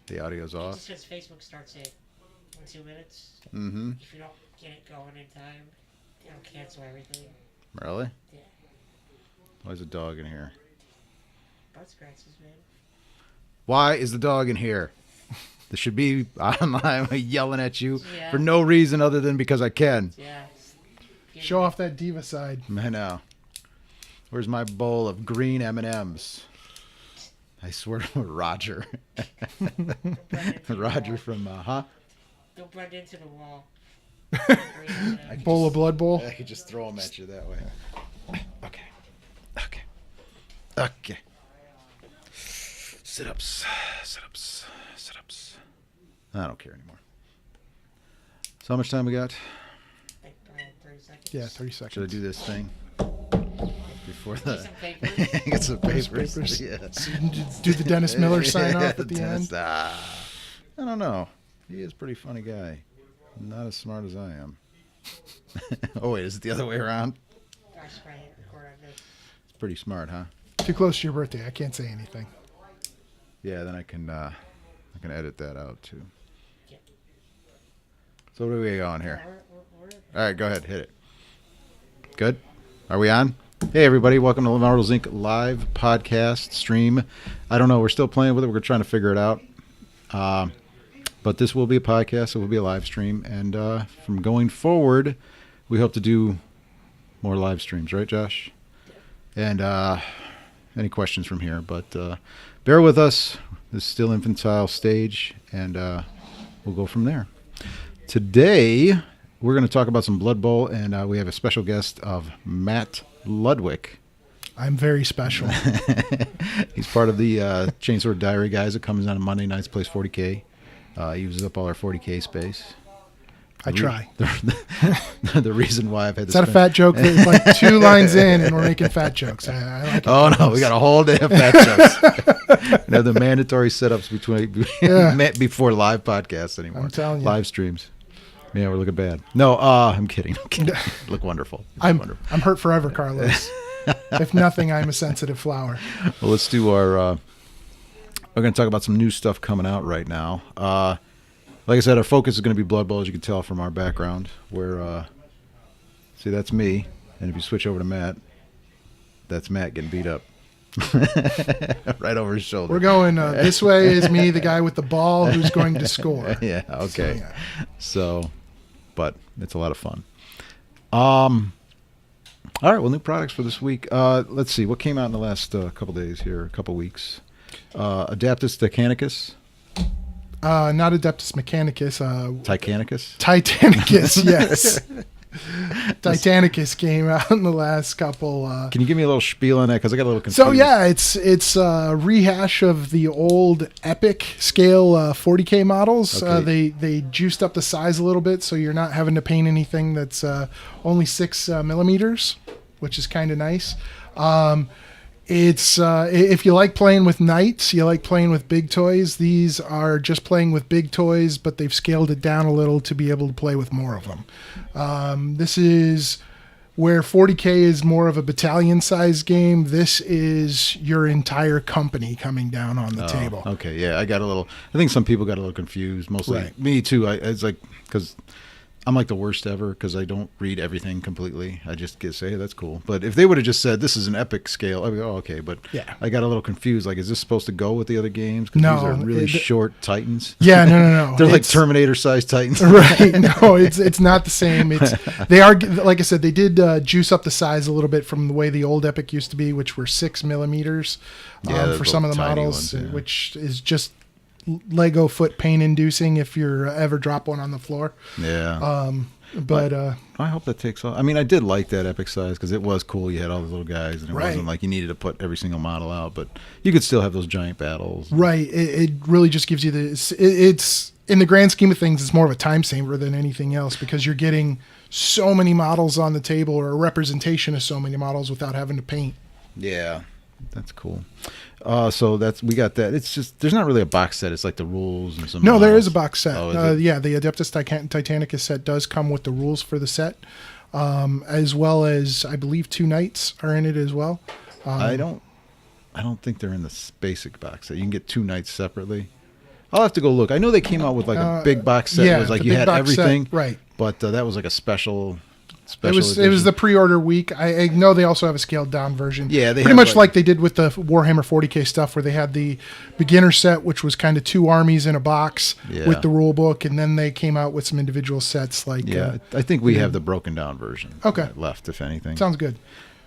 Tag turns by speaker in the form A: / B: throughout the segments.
A: The audio's off.
B: Just because Facebook starts it in 2 minutes.
A: Mm-hmm.
B: If you don't get it going in time, it'll cancel everything.
A: Really?
B: Yeah.
A: Why is a dog in here?
B: Butt scratches, man.
A: Why is the dog in here? This should be I'm yelling at you
B: Yeah.
A: for no reason other than because I can.
B: Yeah.
C: Show off that diva side.
A: I know. Where's my bowl of green M&Ms? I swear to Roger. Roger from,
B: Don't blend into the wall.
C: Bowl of Blood Bowl.
A: I could just throw them at you that way. Okay. Okay. Okay. Sit-ups. Sit-ups. Sit-ups. I don't care anymore. So how much time we got?
B: Like 30 seconds.
C: Yeah, 30 seconds.
A: Should I do this thing? Before
B: Get
A: the...
B: some papers.
A: Get some papers.
C: Papers.
A: Yeah.
C: Do the Dennis Miller sign off at the end.
A: I don't know. He is a pretty funny guy. Not as smart as I am. Oh, wait. Is it the other way around?
B: I should probably record on this.
A: It's pretty smart, huh?
C: Too close to your birthday. I can't say anything.
A: Yeah, then I can edit that out, too.
B: Yeah.
A: So what do we got on here?
B: We're
A: All right, go ahead. Hit it. Good? Are we on? Hey, everybody. Welcome to Immortals Inc. live podcast stream. I don't know. We're still playing with it. We're trying to figure it out. But this will be a podcast. It will be a live stream. And from going forward, we hope to do more live streams. Right, Josh? And any questions from here. But bear with us. This is still infantile stage. And we'll go from there. Today, we're going to talk about some Blood Bowl. And we have a special guest of Matt Ludwig.
C: I'm very special.
A: He's part of the Chainsaw Diary guys that comes on Monday nights, plays 40K. Uses up all our 40K space.
C: I try.
A: The reason why I've had
C: Is that a fat joke? It's like 2 lines in and we're making fat jokes. I like it.
A: Oh, no. We got a whole day of fat jokes. The mandatory setups before live podcasts anymore.
C: I'm telling you.
A: Live streams. Yeah, we're looking bad. No, I'm kidding. Look wonderful.
C: I'm
A: wonderful.
C: I'm hurt forever, Carlos. If nothing, I'm a sensitive flower.
A: Well, let's do our... we're going to talk about some new stuff coming out right now. Like I said, our focus is going to be Blood Bowl, as you can tell from our background. Where, see, that's me. And if you switch over to Matt, that's Matt getting beat up. Right over his shoulder.
C: We're going, this way is me, the guy with the ball who's going to score.
A: Yeah, okay. So, but it's a lot of fun. All right, well, new products for this week. Let's see, what came out in the last couple days here, a couple weeks? Adaptus Titanicus.
C: Not Adeptus Mechanicus.
A: Titanicus?
C: Titanicus, yes. Titanicus came out in the last couple.
A: Can you give me a little spiel on that? Because I got a little confused.
C: So, yeah, it's a rehash of the old Epic scale 40K models.
A: Okay.
C: They juiced up the size a little bit, so you're not having to paint anything that's only 6 millimeters, which is kind of nice. It's if you like playing with knights, you like playing with big toys, these are just playing with big toys, but they've scaled it down a little to be able to play with more of them. This is where 40K is more of a battalion size game. This is your entire company coming down on the table.
A: Okay, yeah, I think some people got a little confused, mostly
C: Right.
A: me too. It's like, because I'm like the worst ever because I don't read everything completely. I just say, hey, that's cool. But if they would have just said, this is an epic scale, I'd be, oh, okay. But
C: Yeah.
A: I got a little confused. Like, is this supposed to go with the other games? 'Cause
C: No,
A: these are really short Titans.
C: Yeah, no.
A: They're like
C: It's-
A: Terminator-sized Titans.
C: Right. No, it's not the same. They are, like I said, they did juice up the size a little bit from the way the old Epic used to be, which were 6 millimeters
A: Yeah,
C: for some of the
A: tiny
C: models,
A: ones, yeah.
C: which is just Lego foot pain inducing if you ever drop one on the floor.
A: Yeah.
C: But
A: I hope that takes off. I mean, I did like that epic size because it was cool. You had all the little guys, and it
C: Right.
A: wasn't like you needed to put every single model out, but you could still have those giant battles.
C: right, it really just gives you this. It's in the grand scheme of things, it's more of a time saver than anything else because you're getting so many models on the table or a representation of so many models without having to paint.
A: Yeah, that's cool. So we got that. It's just there's not really a box set. It's like the rules and some.
C: No, there
A: models.
C: is a box set.
A: Oh, is it?
C: Yeah, the Adeptus Titanicus set does come with the rules for the set, as well as I believe 2 knights are in it as well.
A: I don't think they're in the basic box set. You can get 2 knights separately. I'll have to go look. I know they came out with like a big box set.
C: yeah,
A: It was like
C: the
A: you
C: big
A: had
C: box set,
A: everything,
C: right.
A: But that was like a special
C: It was
A: edition.
C: the pre-order week. I know they also have a scaled down version.
A: Yeah, they
C: pretty
A: have,
C: much like they did with the Warhammer 40K stuff, where they had the beginner set, which was kind of 2 armies in a box
A: Yeah.
C: with the rule book, and then they came out with some individual sets. Like
A: Yeah, I think we have the broken down version.
C: Okay.
A: Left, if anything.
C: sounds good.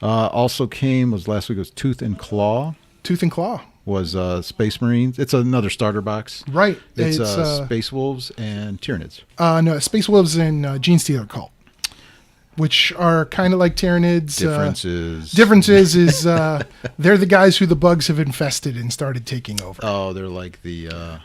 A: Also was last week was Tooth and Claw.
C: Tooth and Claw,
A: Was Space Marines. It's another starter box.
C: right?
A: It's Space Wolves and Tyranids.
C: No, Space Wolves and Gene Stealer Cult, which are kind of like Tyranids.
A: Differences
C: Is they're the guys who the bugs have infested and started taking over.
A: Oh, they're like the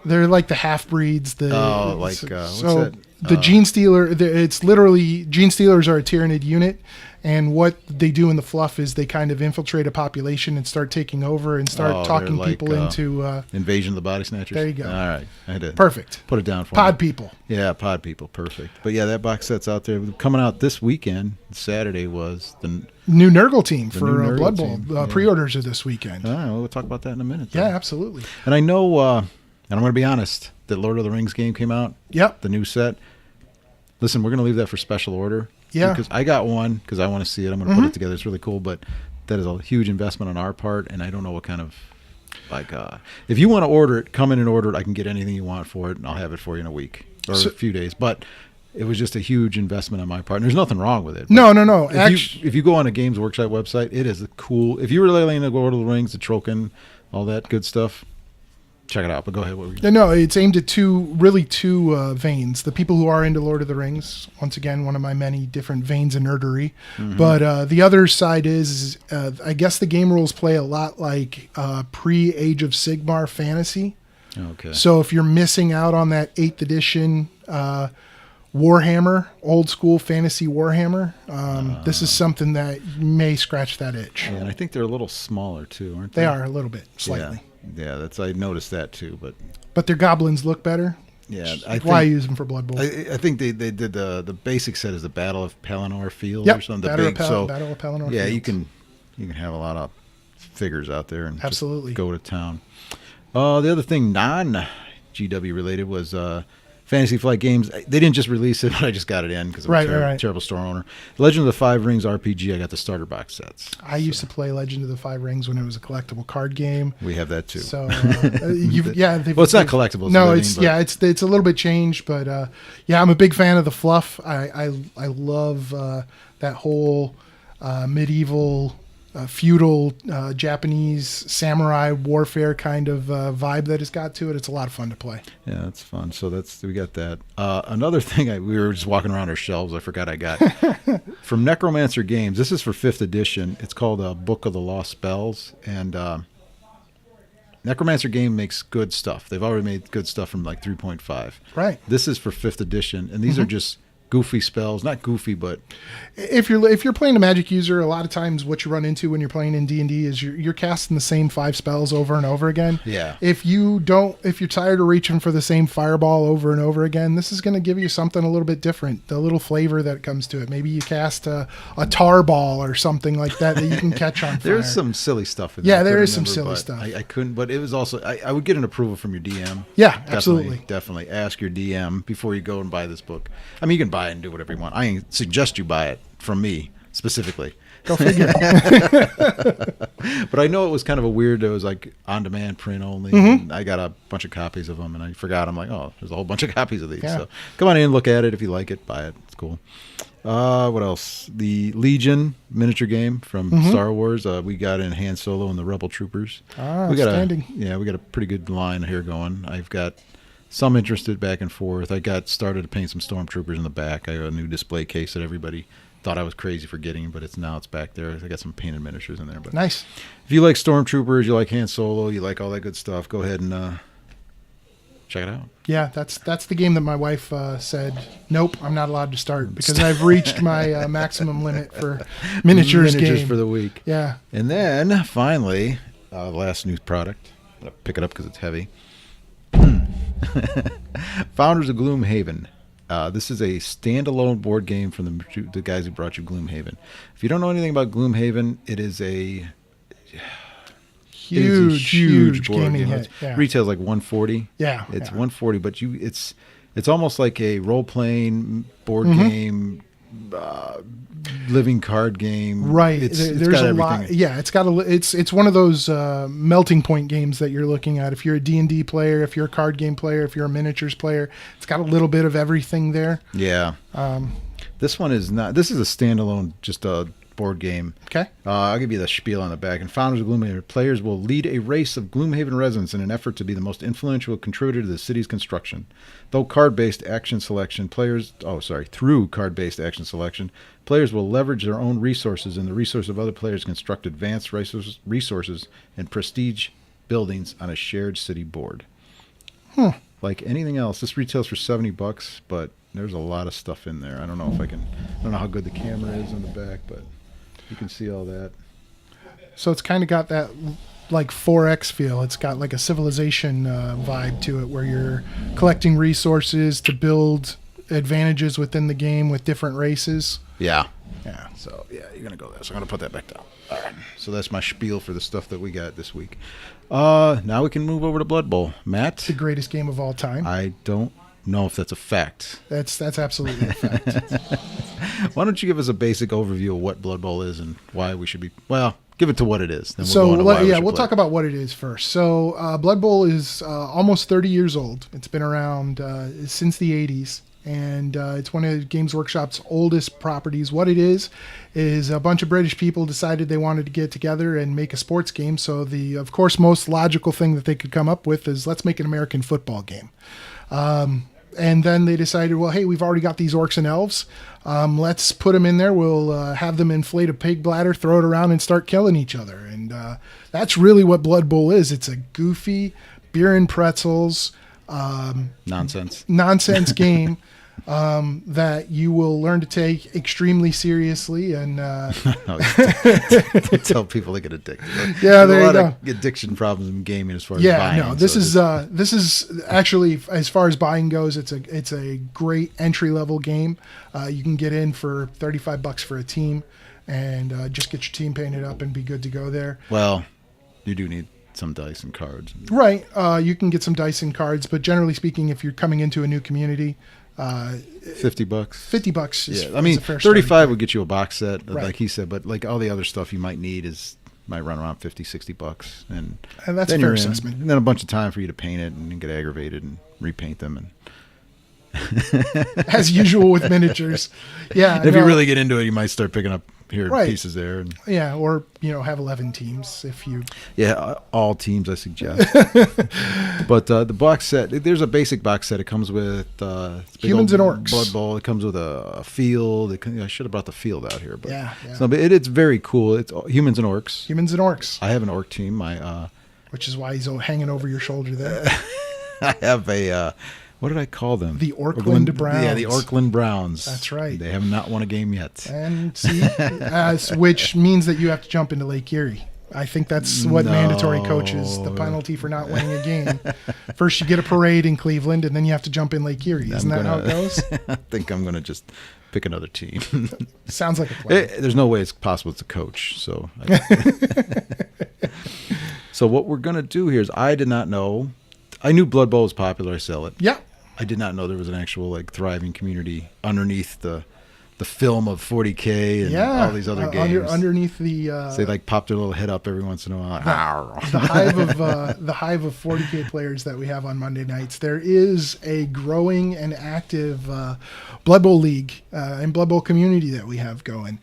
C: They're like the half breeds.
A: what's that?
C: The Gene Stealer. It's literally Gene Stealers are a Tyranid unit, and what they do in the fluff is they kind of infiltrate a population and start taking over and start talking
A: like,
C: people into.
A: Invasion of the Body Snatchers.
C: There you go.
A: All right, I had to
C: Perfect.
A: put it down for
C: Pod
A: me.
C: people.
A: Yeah, pod people, perfect. But yeah, that box set's out there coming out this weekend. Saturday was the.
C: New Nurgle team for
A: new Nurgle
C: Blood Bowl.
A: team, yeah.
C: Pre-orders are this weekend.
A: All right, we'll talk about that in a minute.
C: Yeah,
A: though.
C: absolutely.
A: And I know, and I'm going to be honest, that Lord of the Rings game came out.
C: Yep.
A: The new set. Listen, we're going to leave that for special order.
C: Yeah.
A: Because I got one because I want to see it. I'm going to put it together. It's really cool, but that is a huge investment on our part, and I don't know what kind of if you want to order it, come in and order it. I can get anything you want for it, and I'll have it for you in a week or a few days. But it was just a huge investment on my part. And there's nothing wrong with it.
C: No.
A: If you go on a Games Workshop website, it is cool. If you were really into Lord of the Rings, the Trokin, all that good stuff, check it out. But go ahead. What were you
C: No, it's aimed at two veins. The people who are into Lord of the Rings, once again, one of my many different veins of nerdery. But the other side is I guess the game rules play a lot like pre-Age of Sigmar fantasy.
A: Okay.
C: So if you're missing out on that 8th edition Warhammer, old school fantasy Warhammer, this is something that may scratch that itch.
A: Yeah, and I think they're a little smaller too, aren't they?
C: They are a little bit, slightly.
A: Yeah, I noticed that too. But
C: But their goblins look better.
A: yeah,
C: Why use them for Blood Bowl?
A: I think they did the basic set is the Battle of Pelennor Field
C: Yep,
A: or something.
C: Battle
A: Big,
C: of Pelennor
A: yeah,
C: Fields.
A: you can have a lot of figures out there and just
C: Absolutely.
A: go to town. The other thing non GW related was Fantasy Flight Games. They didn't just release it, but I just got it in because I'm a terrible store owner. Legend of the Five Rings RPG. I got the starter box sets.
C: I used to play Legend of the Five Rings when it was a collectible card game.
A: We have that too.
C: So,
A: Well, it's not collectible.
C: No, it's it's a little bit changed, but yeah, I'm a big fan of the fluff. I love that whole medieval, feudal Japanese samurai warfare kind of vibe that it's got to it. It's a lot of fun to play.
A: Yeah, that's fun. So we got that. Another thing, we were just walking around our shelves. I forgot I got from Necromancer Games. This is for 5th edition. It's called Book of the Lost Spells, and Necromancer Game makes good stuff. They've already made good stuff from like 3.5.
C: Right.
A: This is for 5th edition, and these are just goofy spells. Not goofy, but
C: if you're playing a magic user, a lot of times what you run into when you're playing in D&D is you're casting the same 5 spells over and over again.
A: Yeah.
C: If you're tired of reaching for the same fireball over and over again, this is going to give you something a little bit different, the little flavor that comes to it. Maybe you cast a tar ball or something like that you can catch on fire.
A: There's some silly stuff in
C: there.
A: there.
C: Yeah, there is some silly stuff.
A: I couldn't, but it was also, I would get an approval from your DM.
C: Yeah, absolutely.
A: Definitely ask your DM before you go and buy this book. I mean, you can buy it and do whatever you want. I suggest you buy it from me specifically.
C: Go figure.
A: But I know it was kind of a weird, it was like on-demand print only. And I got a bunch of copies of them, and I forgot. I'm like, oh, there's a whole bunch of copies of these.
C: Yeah.
A: So come on in, look at it. If you like it, buy it. It's cool. What else? The Legion miniature game from Star Wars. We got in Han Solo and the Rebel Troopers. We got
C: outstanding.
A: we got a pretty good line here going. I've got some interested back and forth. I got started to paint some stormtroopers in the back. I have a new display case that everybody thought I was crazy for getting, but it's back there. I got some painted miniatures in there. But
C: Nice.
A: if you like stormtroopers, you like Han Solo, you like all that good stuff, go ahead and check it out.
C: Yeah, that's the game that my wife said, nope, I'm not allowed to start because I've reached my maximum limit for miniatures game.
A: for the week.
C: Yeah.
A: And then finally, last new product. I'm gonna pick it up because it's heavy. Founders of Gloomhaven. This is a standalone board game from the guys who brought you Gloomhaven. If you don't know anything about Gloomhaven, it is a
C: huge
A: board
C: gaming
A: game.
C: hit. Yeah.
A: Retails like 140.
C: Yeah,
A: It's
C: yeah.
A: 140, but it's almost like a role playing board
C: Mm-hmm.
A: game, living card game.
C: Right.
A: It's
C: There's
A: got
C: a
A: everything.
C: lot. Yeah, it's one of those melting point games that you're looking at. If you're a D&D player, if you're a card game player, if you're a miniatures player, it's got a little bit of everything there.
A: Yeah. This one is not. This is a standalone, just a board game.
C: Okay.
A: I'll give you the spiel on the back. And founders of Gloomhaven, players will lead a race of Gloomhaven residents in an effort to be the most influential contributor to the city's construction. Through card-based action selection, players will leverage their own resources and the resources of other players to construct advanced resources and prestige buildings on a shared city board. Like anything else, this retails for $70, but there's a lot of stuff in there. I don't know how good the camera is on the back, but you can see all that.
C: So it's kind of got that like 4X feel. It's got like a civilization vibe to it, where you're collecting resources to build advantages within the game with different races.
A: Yeah.
C: Yeah.
A: So, yeah, you're going to go there. So I'm going to put that back down. All right. So that's my spiel for the stuff that we got this week. Now we can move over to Blood Bowl. Matt?
C: The greatest game of all time.
A: I don't know if that's a fact.
C: That's absolutely a fact.
A: Why don't you give us a basic overview of what Blood Bowl is and why we should be... Well, give it to what it is. Then
C: So
A: go on to why we should
C: we'll
A: play.
C: talk about what it is first. So Blood Bowl is almost 30 years old. It's been around since the 80s, and it's one of Games Workshop's oldest properties. What it is a bunch of British people decided they wanted to get together and make a sports game. So the, of course, most logical thing that they could come up with is, let's make an American football game. And then they decided, well, hey, we've already got these orcs and elves. Let's put them in there. We'll have them inflate a pig bladder, throw it around, and start killing each other. And that's really what Blood Bowl is. It's a goofy beer and pretzels
A: Nonsense.
C: game that you will learn to take extremely seriously. And
A: No, don't tell people they get addicted.
C: Yeah,
A: There's
C: there
A: a
C: you
A: lot
C: go.
A: of addiction problems in gaming as far as
C: yeah,
A: buying.
C: no, this
A: so
C: is actually, as far as buying goes, it's a great entry level game. You can get in for $35 for a team, and just get your team painted up and be good to go there.
A: Well, you do need some dice and cards.
C: Right. You can get some dice and cards, but generally speaking, if you're coming into a new community,
A: $50.
C: $50 is,
A: Yeah, I mean,
C: is a fair starting
A: 35
C: point.
A: would get you a box set,
C: Right.
A: like he said, but like all the other stuff you might need might run around $50-$60, and
C: And that's
A: then
C: a fair
A: you're in.
C: assessment.
A: And then a bunch of time for you to paint it and get aggravated and repaint them, and
C: As usual with miniatures. Yeah.
A: if you
C: no,
A: really get into it, you might start picking up here
C: Right.
A: pieces there, and
C: Yeah, or, have 11 teams if you...
A: yeah, all teams I suggest. But the box set, there's a basic box set. It comes with big
C: Humans
A: old
C: and orcs.
A: Blood Bowl. It comes with a field. I should have brought the field out here, but
C: Yeah.
A: So, but it's very cool. It's humans and orcs.
C: Humans and orcs,
A: I have an orc team.
C: which is why he's hanging over your shoulder there.
A: I have a what did I call them?
C: The Orkland Browns.
A: Yeah, the Orkland Browns.
C: That's right.
A: They have not won a game yet.
C: And see, which means that you have to jump into Lake Erie. I think that's what mandatory coaches, the penalty for not winning a game. First you get a parade in Cleveland, and then you have to jump in Lake Erie. Isn't that how it goes?
A: I think I'm going to just pick another team.
C: Sounds like a plan.
A: There's no way it's possible it's a coach. So, so what we're going to do here is I did not know. I knew Blood Bowl was popular. I sell it.
C: Yeah.
A: I did not know there was an actual thriving community underneath the film of 40K and all these other games.
C: Underneath the
A: So they pop their little head up every once in a while.
C: the hive of 40K players that we have on Monday nights. There is a growing and active Blood Bowl league and Blood Bowl community that we have going.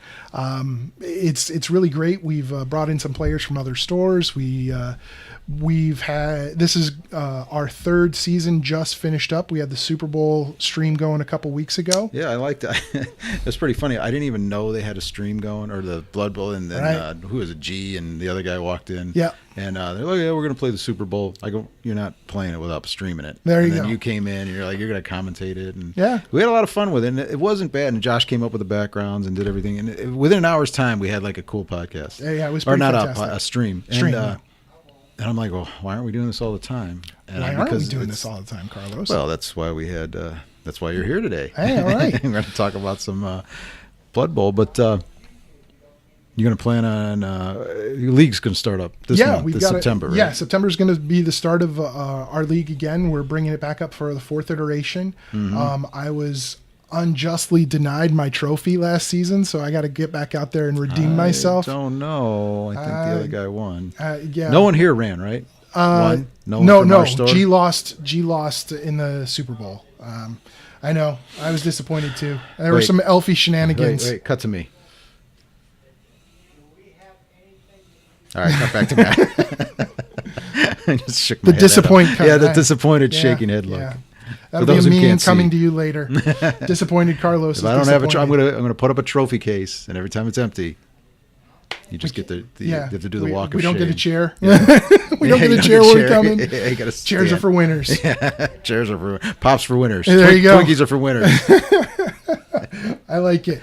C: It's really great. We've brought in some players from other stores. We've had, this is our third season just finished up. We had the Super Bowl stream going a couple weeks ago.
A: Yeah, I liked that. It's pretty funny. I didn't even know they had a stream going, or the Blood Bowl, and then
C: Right.
A: who was it? G and the other guy walked in.
C: Yeah.
A: And they're like, "Yeah, we're gonna play the Super Bowl." I go, "You're not playing it without streaming it."
C: There you
A: and then
C: go.
A: you came in, and you're like, "You're gonna commentate it," and
C: Yeah.
A: we had a lot of fun with it. And it wasn't bad. And Josh came up with the backgrounds and did everything. And within an hour's time, we had like a cool podcast.
C: Yeah, it was
A: or
C: pretty
A: not
C: fantastic.
A: a stream.
C: Stream,
A: And,
C: yeah.
A: and I'm like, "Well, why aren't we doing this all the time?" And
C: Why aren't we
A: because
C: doing
A: it's-
C: this all the time, Carlos?
A: Well, that's why we had. That's why you're here today.
C: Hey, all right.
A: We're going to talk about some Blood Bowl, but You're going to plan on your league's going to start up this month,
C: we've
A: this
C: got
A: September, right?
C: Yeah, September is going to be the start of our league again. We're bringing it back up for the 4th iteration. I was unjustly denied my trophy last season, so I got to get back out there and redeem myself.
A: I don't know. I think the other guy won.
C: Yeah.
A: No one here ran, right? Won? No.
C: No. G lost in the Super Bowl. I know. I was disappointed too. There were some elfie shenanigans.
A: Wait, cut to me. All right, cut back to Matt. I just shook my
C: The
A: head
C: disappointed
A: at him. Yeah, the disappointed shaking head look.
C: Yeah.
A: For
C: That'll be
A: those
C: a
A: who
C: meme
A: can't
C: coming
A: see.
C: to you later. Disappointed Carlos.
A: If I don't have I'm gonna put up a trophy case, and every time it's empty, you just get you have to do the walk of
C: we
A: shame.
C: don't get a chair. we don't get a chair when we come in.
A: Yeah, you gotta
C: Chairs are for winners.
A: Yeah, chairs are for pops for winners.
C: There you go.
A: Twinkies are for winners.
C: I like it.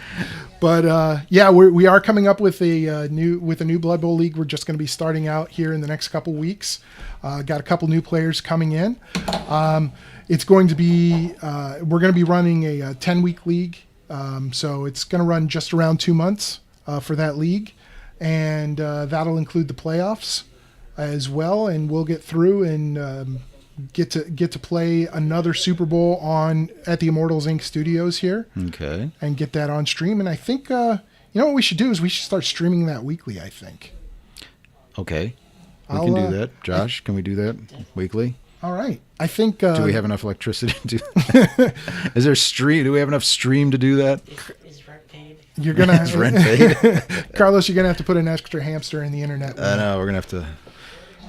C: But we are coming up with a new Blood Bowl league. We're just going to be starting out here in the next couple weeks. Got a couple new players coming in. It's going to be we're going to be running a 10-week league. So it's going to run just around 2 months for that league, and that'll include the playoffs as well. And we'll get through and get to play another Super Bowl at the Immortals Inc. studios here.
A: Okay.
C: And get that on stream. And I think you know what we should do is we should start streaming that weekly, I think.
A: Okay. We can do that. Josh, can we do that weekly?
C: All right. I think
A: do we have enough electricity to do Is there stream? Do we have enough stream to do that?
B: Is rent paid?
C: You're going to
A: Is rent paid?
C: Carlos, you're going to have to put an extra hamster in the internet.
A: I know, we're going to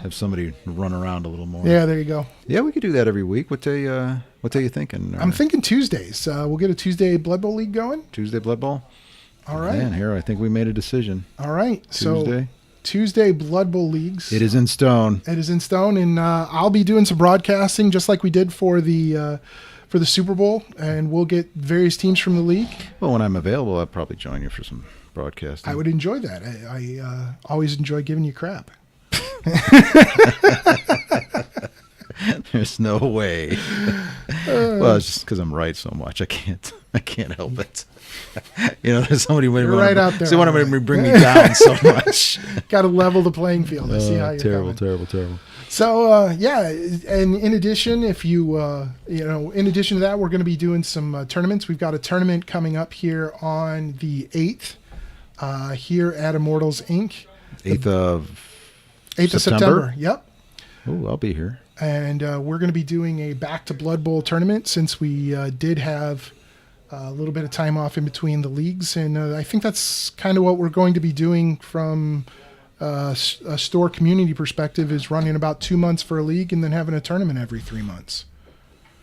A: have somebody run around a little more.
C: Yeah, there you go.
A: Yeah, we could do that every week. What day you thinking?
C: I'm thinking Tuesdays. We'll get a Tuesday Blood Bowl league going.
A: Tuesday Blood Bowl?
C: All right.
A: Man, here I think we made a decision.
C: All right.
A: Tuesday.
C: So Tuesday Blood Bowl leagues.
A: It is in stone.
C: It is in stone, and I'll be doing some broadcasting just like we did for the Super Bowl, and we'll get various teams from the league.
A: Well, when I'm available, I'll probably join you for some broadcasting.
C: I would enjoy that. I always enjoy giving you crap.
A: There's no way. Well, it's just because I'm right so much. I can't help it. There's somebody
C: right out there.
A: Someone to bring me down so much.
C: Got to level the playing field. I see how you're
A: terrible,
C: coming.
A: terrible.
C: So and in addition, if you in addition to that, we're going to be doing some tournaments. We've got a tournament coming up here on the 8th here at Immortals Inc.
A: 8th of
C: September. Yep.
A: Oh, I'll be here.
C: And we're going to be doing a back to Blood Bowl tournament since we did have a little bit of time off in between the leagues. And I think that's kind of what we're going to be doing from a store community perspective, is running about 2 months for a league and then having a tournament every 3 months.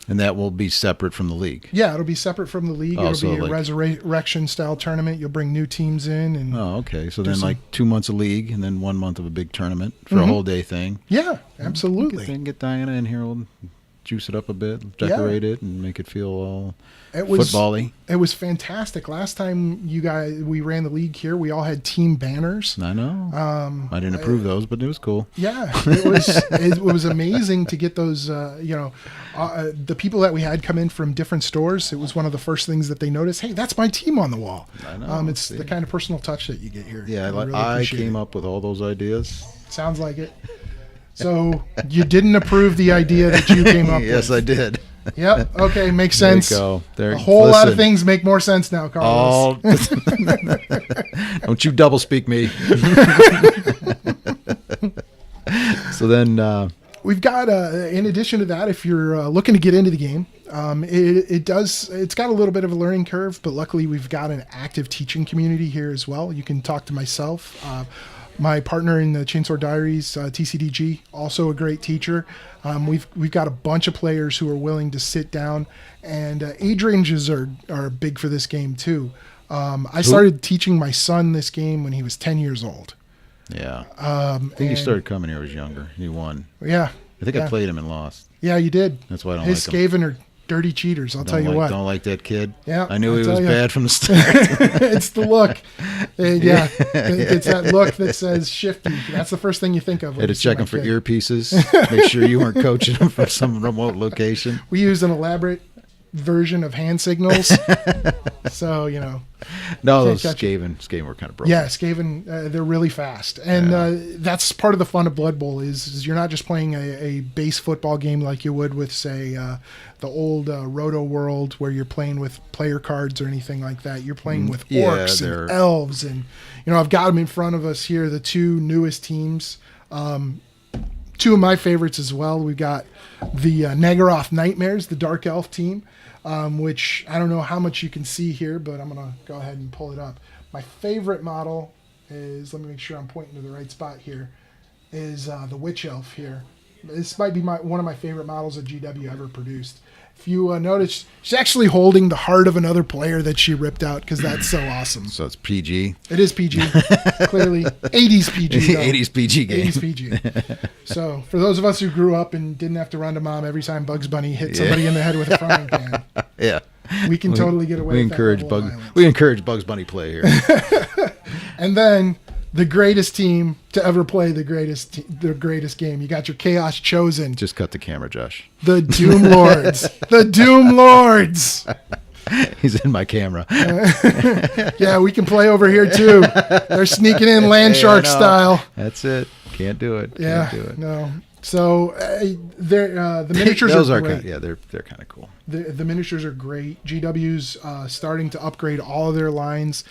A: And that will be separate from the league?
C: Yeah, it'll be separate from the league.
A: Oh,
C: It'll be
A: so
C: a resurrection-style tournament. You'll bring new teams in. And
A: oh, okay. So then like 2 months of league and then 1 month of a big tournament for a whole day thing.
C: Yeah, absolutely.
A: Get Diana in here. We'll juice it up a bit, decorate it, and make it feel all football-y.
C: It was fantastic. Last time we ran the league here, we all had team banners.
A: I know. I didn't approve those, but it was cool.
C: Yeah, it was amazing to get those. The people that we had come in from different stores, it was one of the first things that they noticed. Hey, that's my team on the wall.
A: I know.
C: It's the kind of personal touch that you get here.
A: Yeah,
C: I
A: came up with all those ideas.
C: Sounds like it. So you didn't approve the idea that you came up with?
A: Yes, I did.
C: Yep. Okay, makes sense.
A: There you go.
C: A whole lot of things make more sense now, Carlos.
A: Don't you double speak me. So then
C: we've got in addition to that, if you're looking to get into the game, it's got a little bit of a learning curve, but luckily we've got an active teaching community here as well. You can talk to myself, my partner in the Chainsaw Diaries, TCDG, also a great teacher. We've got a bunch of players who are willing to sit down, and age ranges are big for this game too. I started teaching my son this game when he was 10 years old.
A: Yeah. I think he started coming here when he was younger. He won.
C: Yeah.
A: I think I played him and lost.
C: Yeah, you did.
A: That's why I don't
C: His
A: like him.
C: Skaven are dirty cheaters, I'll tell you what.
A: Don't like that kid.
C: Yeah,
A: I knew he was bad from the start.
C: It's the look. Yeah, it's that look that says shifty. That's the first thing you think of.
A: Had to check him for earpieces. Make sure you weren't coaching him from some remote location.
C: We used an elaborate version of hand signals. So, you know.
A: No,
C: Can't
A: those
C: catch it.
A: Skaven were kind of broken.
C: Yeah, Skaven, they're really fast. And that's part of the fun of Blood Bowl is you're not just playing a base football game like you would with, say, the old Roto World where you're playing with player cards or anything like that. You're playing with orcs and elves. And, you know, I've got them in front of us here, the two newest teams. Two of my favorites as well. We've got the Nagaroth Nightmares, the Dark Elf team, which I don't know how much you can see here, but I'm going to go ahead and pull it up. My favorite model is, let me make sure I'm pointing to the right spot here, is the Witch Elf here. This might be one of my favorite models that GW ever produced. If you notice, she's actually holding the heart of another player that she ripped out because that's so awesome.
A: So it's PG.
C: It is PG, clearly. 80s PG, though.
A: 80s PG game.
C: 80s PG. So for those of us who grew up and didn't have to run to mom every time Bugs Bunny hit somebody in the head with a frying pan,
A: Yeah.
C: we can totally get away with that.
A: We encourage Bugs Bunny play here.
C: And then the greatest team to ever play the greatest game. You got your Chaos Chosen.
A: Just cut the camera, Josh.
C: The Doom Lords. The Doom Lords.
A: He's in my camera.
C: Yeah, we can play over here too. They're sneaking in land shark style.
A: That's it. Can't do it.
C: Yeah,
A: Can't do it.
C: no. So the miniatures
A: Those
C: are
A: great.
C: great.
A: They're kind of cool.
C: The miniatures are great. GW's starting to upgrade all of their lines.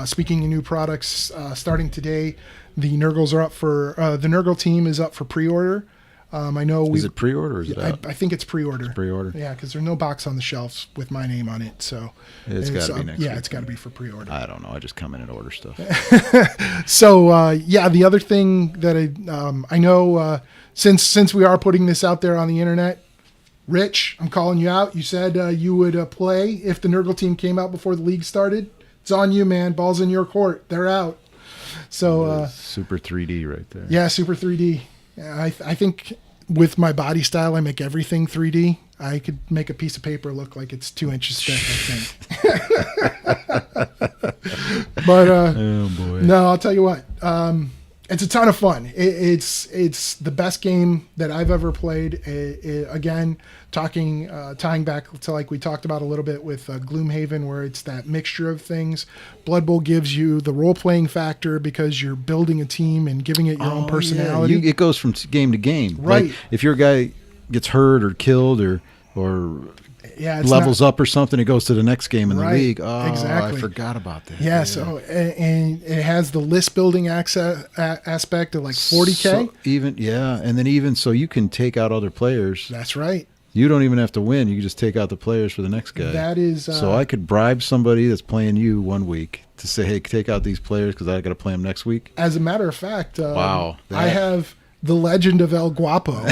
C: Speaking of new products, starting today, the Nurgles are up for the Nurgle team is up for pre-order. I know
A: Is it pre-order or is it out?
C: I think it's pre-order.
A: Pre-order.
C: Yeah, because there's no box on the shelves with my name on it. So
A: It's got to be next week.
C: Yeah, it's got to be for pre-order.
A: I don't know. I just come in and order stuff.
C: So yeah, the other thing that I know since we are putting this out there on the internet, Rich, I'm calling you out. You said you would play if the Nurgle team came out before the league started. It's on you, man. Ball's in your court. They're out. So
A: Super 3D right there.
C: Yeah, Super 3D. Yeah, I think with my body style, I make everything 3D. I could make a piece of paper look like it's 2 inches thick, I think. But
A: Oh boy.
C: no, I'll tell you what. It's a ton of fun. It's the best game that I've ever played. Again, tying back to like we talked about a little bit with Gloomhaven, where it's that mixture of things. Blood Bowl gives you the role-playing factor because you're building a team and giving it your own personality.
A: Yeah. It goes from game to game.
C: Right.
A: Like if your guy gets hurt or killed or
C: yeah,
A: levels up or something, it goes to the next game in the league. Oh,
C: exactly.
A: I forgot about that.
C: Yeah, so and it has the list building aspect of like 40K.
A: So and then even so you can take out other players.
C: That's right.
A: You don't even have to win. You can just take out the players for the next guy.
C: That is.
A: So I could bribe somebody that's playing you one week to say, "Hey, take out these players because I got to play them next week."
C: As a matter of fact,
A: wow,
C: I have the Legend of El Guapo.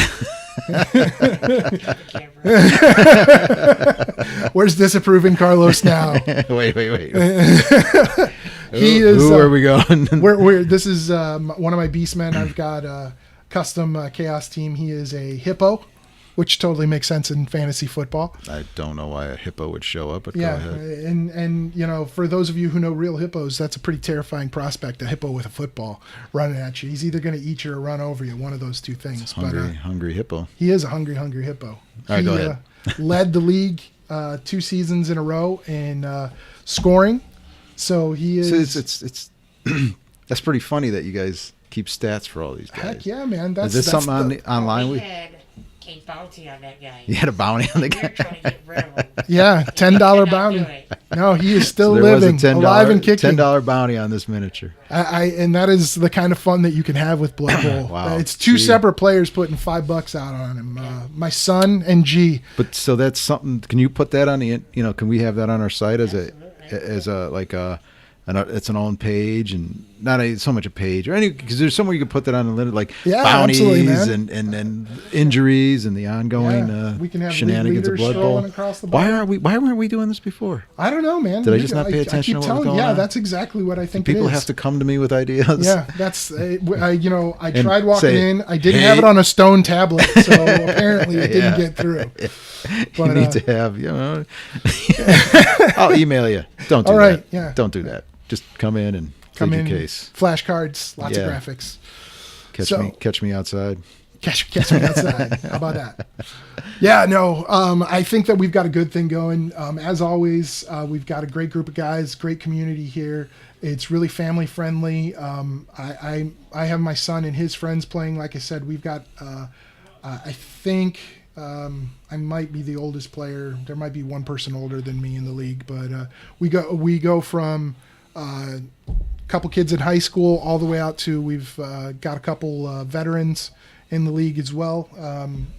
C: Where's disapproving Carlos now?
A: Wait.
C: He is.
A: Who are we going?
C: This is one of my beastmen. I've got a custom chaos team. He is a hippo, which totally makes sense in fantasy football.
A: I don't know why a hippo would show up, but
C: yeah,
A: go ahead.
C: And you know, for those of you who know real hippos, that's a pretty terrifying prospect. A hippo with a football running at you. He's either going to eat you or run over you. One of those two things.
A: Hungry hippo.
C: He is a hungry hippo.
A: All right, go ahead.
C: Led the league 2 seasons in a row in scoring. So he is.
A: So it's that's pretty funny that you guys keep stats for all these guys.
C: Heck yeah, man!
A: Is this something online?
B: We had a bounty on that guy.
A: You had a bounty on the
B: We were
A: guy.
B: trying to get rid of him.
C: Yeah, $10 bounty. No, he is still living, alive and kicking.
A: $10 bounty on this miniature.
C: And that is the kind of fun that you can have with Blood Bowl.
A: Wow.
C: It's two separate players putting $5 out on him. My son and G.
A: But so that's something. Can you put that on the? Can we have that on our site as it's an own page and not so much a page or any because there's somewhere you can put that on the like bounties and injuries and the ongoing
C: we can have
A: shenanigans of Blood Bowl. Why weren't we doing this before?
C: I don't know, man.
A: Did I just not pay attention to what was going on?
C: Yeah, that's exactly what I think.
A: People have to come to me with ideas.
C: Yeah, that's I tried walking in. I didn't have it on a stone tablet, so apparently it didn't get through.
A: But, you need to have I'll email you. Don't do that.
C: Yeah.
A: Don't do that. Just come in and plead your case.
C: Flashcards, lots of graphics.
A: Catch me outside.
C: Catch me outside. How about that? Yeah, no, I think that we've got a good thing going. As always, we've got a great group of guys, great community here. It's really family friendly. I have my son and his friends playing. Like I said, we've got, I think I might be the oldest player. There might be one person older than me in the league, but we go from a couple kids in high school all the way out to we've got a couple veterans in the league as well.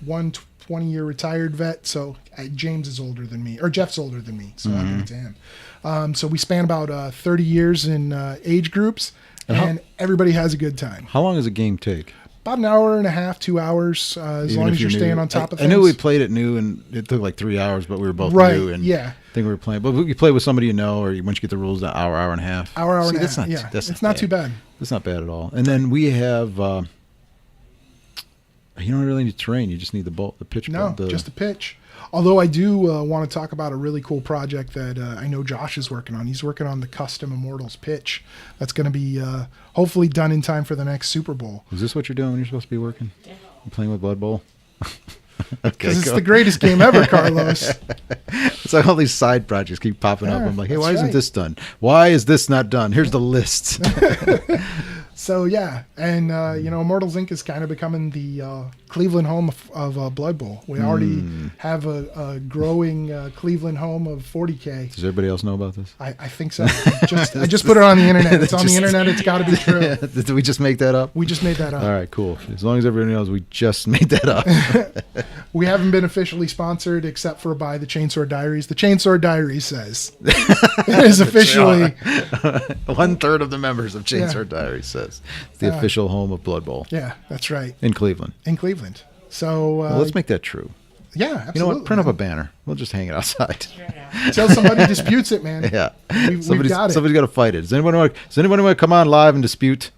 C: One 20-year retired vet. So James is older than me, or Jeff's older than me. So I'll give it to him. So we span about 30 years in age groups, and everybody has a good time.
A: How long does a game take?
C: About an hour and a half, 2 hours, as
A: Even
C: long
A: if
C: as you're
A: new.
C: staying on top of
A: I
C: things.
A: knew we played it new, and it took like 3 hours, but we were both
C: Right,
A: new. And
C: yeah.
A: I think we were playing. But we play with somebody you know, or once you get the rules, an hour and a half.
C: Hour
A: See,
C: and a
A: that's
C: half.
A: Not,
C: Yeah,
A: that's
C: it's not too bad.
A: That's not bad at all. And then we have, you don't really need terrain. You just need the pitch.
C: No, just a pitch. Although I do want to talk about a really cool project that I know Josh is working on. He's working on the custom Immortals pitch. That's going to be hopefully done in time for the next Super Bowl. Uh,
A: Is this what you're doing when you're supposed to be working?
B: Yeah.
A: You playing with Blood Bowl?
C: Because it's the greatest game ever, Carlos.
A: It's like all these side projects keep popping up.
C: Yeah,
A: I'm like, hey,
C: that's
A: why isn't
C: right.
A: this done? Why is this not done? Here's the list.
C: So yeah, and Immortals Inc. is kind of becoming the Cleveland home of Blood Bowl. We already have a growing Cleveland home of 40K.
A: Does everybody else know about this?
C: I think so. I just put it on the internet. It's on the internet. It's got to be true.
A: Did we just make that up?
C: We just made that up.
A: All right, cool. As long as everybody knows we just made that up.
C: We haven't been officially sponsored except for by the Chainsaw Diaries. The Chainsaw Diaries says it is officially
A: 1/3 of the members of Chainsaw Diaries says it's the official home of Blood Bowl
C: Yeah, that's right.
A: in Cleveland.
C: In Cleveland. So
A: Well, let's make that true.
C: yeah, absolutely.
A: You know what? Print up a banner. We'll just hang it outside.
B: Sure now.
C: Until somebody disputes it, man.
A: Yeah,
C: We've got it.
A: Somebody's got to fight it. Does anybody want to come on live and dispute?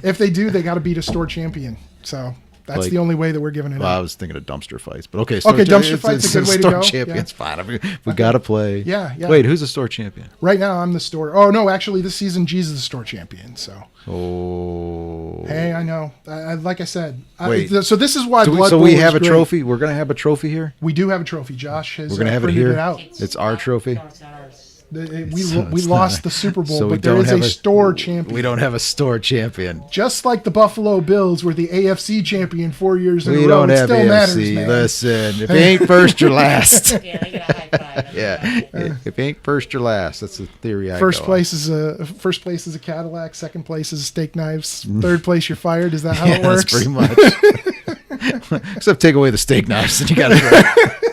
C: If they do, they got to beat a store champion. So that's
A: Like-
C: the only way that we're giving it
A: Well, I
C: up.
A: was thinking of dumpster fights, but okay.
C: Dumpster fights a good way to
A: store
C: go.
A: champion's
C: Yeah.
A: fine. I mean, we got to play.
C: Yeah, yeah.
A: Wait, who's the store champion?
C: Right now, I'm the store. Oh no, actually, this season, Jesus is the store champion. So
A: Oh.
C: hey, I know. Like I said,
A: Wait.
C: so this is why
A: So
C: Blood
A: we
C: Bowl
A: have
C: is
A: a
C: great.
A: trophy. We're gonna have a trophy here.
C: We do have a trophy. Josh has
A: We're gonna have it
C: printed
A: here?
C: it out.
A: It's our trophy?
B: No, it's not ours.
C: We
A: It's
C: lost
A: not.
C: the Super Bowl,
A: So we
C: but there
A: don't
C: is
A: have
C: a store champion.
A: We don't have a store champion.
C: Just like the Buffalo Bills were the AFC champion 4 years in
A: We
C: a row.
A: don't
C: It
A: have
C: still
A: AFC.
C: matters, man.
A: Listen, if you ain't first, you're last.
B: Yeah, they get a high five.
A: Yeah, if you ain't first, you're last. That's the theory I
C: First
A: go
C: place is a Cadillac. Second place is a steak knives. Third place, you're fired. Is that how
A: on. Yeah,
C: it works?
A: that's pretty much. Except take away the steak knives, and you got it.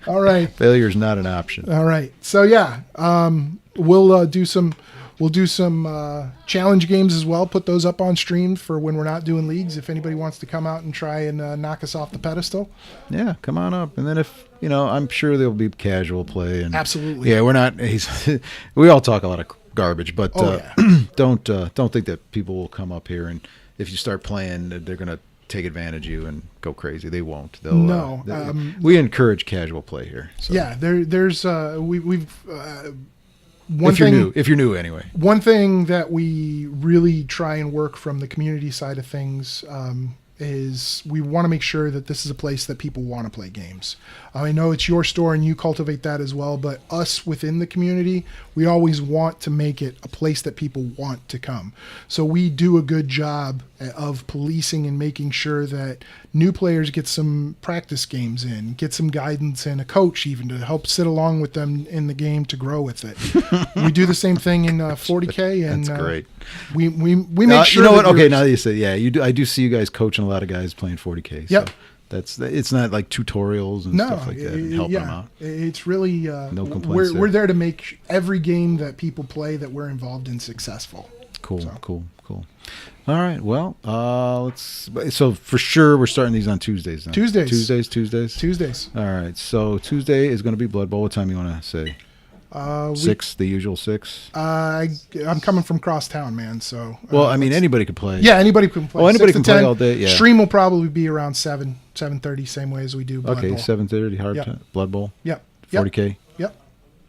C: All right.
A: Failure's not an option.
C: All right. So yeah, we'll do some challenge games as well. Put those up on stream for when we're not doing leagues. If anybody wants to come out and try and knock us off the pedestal,
A: Yeah, come on up. And then if I'm sure there'll be casual play. And
C: absolutely.
A: yeah, we're not. We all talk a lot of garbage, but
C: Oh, yeah.
A: don't think that people will come up here and if you start playing, they're gonna take advantage of you and go crazy. They won't. They'll,
C: No,
A: we encourage casual play here. So
C: Yeah, there's we've
A: if you're new anyway.
C: One thing that we really try and work from the community side of things is we want to make sure that this is a place that people want to play games. I know it's your store and you cultivate that as well, but us within the community, we always want to make it a place that people want to come. So we do a good job of policing and making sure that new players get some practice games in, get some guidance and a coach even to help sit along with them in the game to grow with it. We do the same thing in 40K, and
A: That's great.
C: We make sure.
A: You know what?
C: that
A: Okay,
C: you're-
A: now that you say, yeah, you do. I do see you guys coaching a lot of guys playing 40K. So
C: Yep.
A: it's not like tutorials and
C: No,
A: stuff like that and helping them out.
C: It's really
A: No complaints
C: we're there to make every game that people play that we're involved in successful.
A: Cool. All right. Well, so for sure we're starting these on Tuesdays now.
C: Tuesdays.
A: Tuesdays. All right. So Tuesday is going to be Blood Bowl. What time you want to say? 6, the usual 6.
C: I'm coming from cross town, man. So
A: Well, I mean, anybody could play.
C: yeah, anybody can play.
A: Oh, anybody
C: 6 to
A: can play
C: 10.
A: all day, yeah.
C: Stream will probably be around 7:30, same way as we do Blood
A: Okay,
C: Bowl.
A: 7:30 hard
C: Yep.
A: time. Blood Bowl.
C: Yep.
A: 40K.
C: Yep.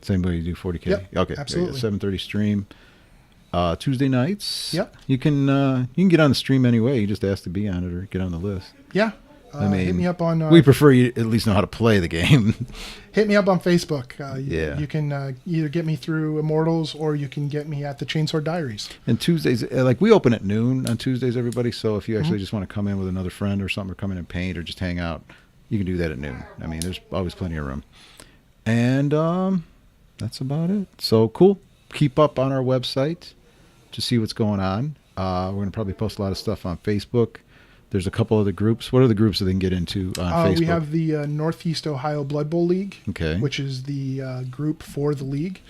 A: Same way you do 40K.
C: Yep,
A: Okay.
C: absolutely.
A: 7:30 stream. Tuesday nights.
C: Yep.
A: You can get on the stream anyway. You just ask to be on it or get on the list.
C: Yeah.
A: I mean,
C: hit me up on
A: we prefer you at least know how to play the game.
C: hit me up on Facebook.
A: Yeah.
C: You can either get me through Immortals or you can get me at the Chainsaw Diaries.
A: And Tuesdays, like we open at noon on Tuesdays, everybody. So if you
C: Mm-hmm.
A: actually just want to come in with another friend or something, or come in and paint or just hang out, you can do that at noon. I mean, there's always plenty of room. And that's about it. So cool. Keep up on our website to see what's going on. We're going to probably post a lot of stuff on Facebook. There's a couple other groups. What are the groups that they can get into on Facebook?
C: We have the Northeast Ohio Blood Bowl League,
A: Okay.
C: which is the group for the league.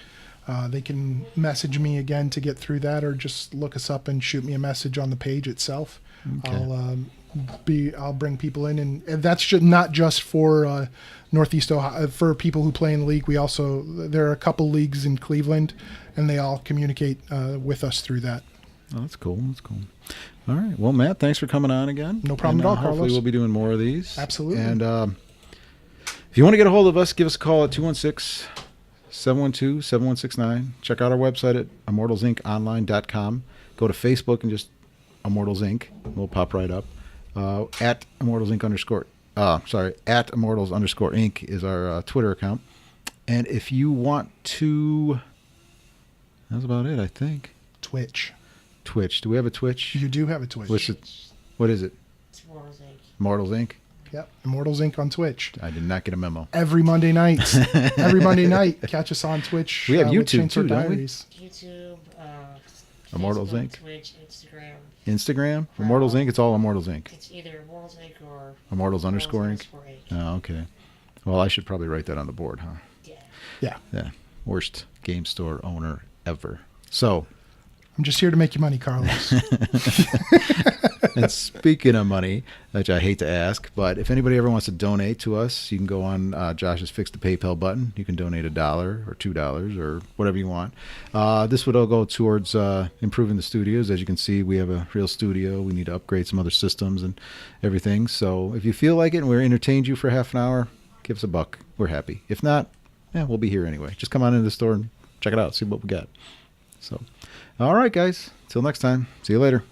C: They can message me again to get through that, or just look us up and shoot me a message on the page itself.
A: Okay.
C: I'll bring people in, and that's not just for Northeast Ohio, for people who play in the league. There are a couple leagues in Cleveland, and they all communicate with us through that.
A: Oh, that's cool. That's cool. All right. Well, Matt, thanks for coming on again.
C: No problem at all,
A: Hopefully
C: Carlos.
A: we'll be doing more of these.
C: Absolutely.
A: And if you want to get a hold of us, give us a call at 216-712-7169. Check out our website at immortalsinconline.com. Go to Facebook and just Immortals Inc. We'll pop right up. At Immortals Inc. at Immortals Inc. is our Twitter account. And if you want to, that's about it, I think.
C: Twitch.
A: Do we have a Twitch?
C: You do have a Twitch.
A: What is it?
B: It's Immortals Inc.
A: Immortals Inc.
C: Yep, Immortals Inc. on Twitch.
A: I did not get a memo.
C: Every Monday night. catch us on Twitch.
A: We have
C: with
A: YouTube
C: Chainsaw
A: too, don't we?
C: Diaries.
B: YouTube,
A: Immortals
B: Facebook,
A: Inc.
B: Twitch, Instagram.
A: Instagram? Immortals Inc. It's all Immortals Inc.
B: It's either Immortals Inc. or
A: Immortals underscore Inc.
B: underscore Inc.
A: Oh, okay. Well, I should probably write that on the board, huh?
B: Yeah.
C: Yeah.
A: Yeah. Worst game store owner ever. So,
C: I'm just here to make you money, Carlos.
A: and speaking of money, which I hate to ask, but if anybody ever wants to donate to us, you can go on Josh's Fix the PayPal button. You can donate $1 or $2 or whatever you want. This would all go towards improving the studios. As you can see, we have a real studio. We need to upgrade some other systems and everything. So if you feel like it and we entertained you for half an hour, give us $1. We're happy. If not, we'll be here anyway. Just come on into the store and check it out. See what we got. So, all right, guys. Till next time. See you later.